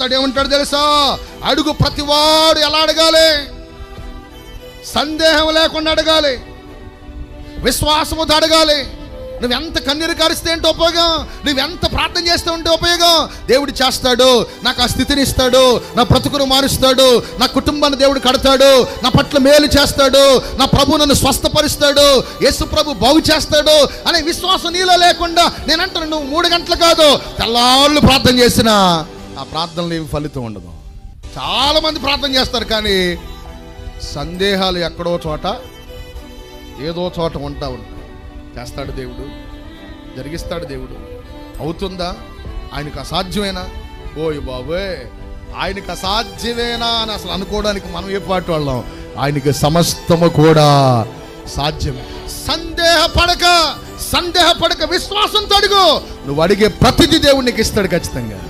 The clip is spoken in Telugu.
చెప్తాడు, ఏమంటాడు తెలుసా? అడుగు ప్రతివాడు ఎలా అడగాలి? సందేహం లేకుండా అడగాలి, విశ్వాసముతో అడగాలి. నువ్వెంత కన్నీరు కారిస్తే ఏంటి ఉపయోగం? నువ్వెంత ప్రార్థన చేస్తూ ఉంటే ఉపయోగం? దేవుడు చేస్తాడు. నాకు ఆ స్థితిని ఇస్తాడు, నా బ్రతుకును మారుస్తాడు, నా కుటుంబాన్ని దేవుడు కడతాడు, నా పట్ల మేలు చేస్తాడు, నా ప్రభు నన్ను స్వస్థపరుస్తాడు, యేసు ప్రభు బాగు చేస్తాడు అనే విశ్వాసం నీలో లేకుండా నేనంటాను, నువ్వు 3 గంటలు కాదు తెల్లాళ్ళు ప్రార్థన చేసినా ఆ ప్రార్థనలు ఏమి ఫలితం ఉండదు. చాలామంది ప్రార్థన చేస్తారు, కానీ సందేహాలు ఎక్కడో చోట ఏదో చోట ఉంటాయి. చేస్తాడు దేవుడు, జరిగిస్తాడు దేవుడు. అవుతుందా? ఆయనకు అసాధ్యమేనా? ఓయ్ బాబోయ్, ఆయనకు అసాధ్యమేనా అని అసలు అనుకోవడానికి మనం ఏ పాటు వాళ్ళం? ఆయనకి సమస్తము కూడా సాధ్యమే. సందేహపడక విశ్వాసంతో అడుగు. నువ్వు అడిగే ప్రతిదీ దేవుడు నీకు ఇస్తాడు ఖచ్చితంగా.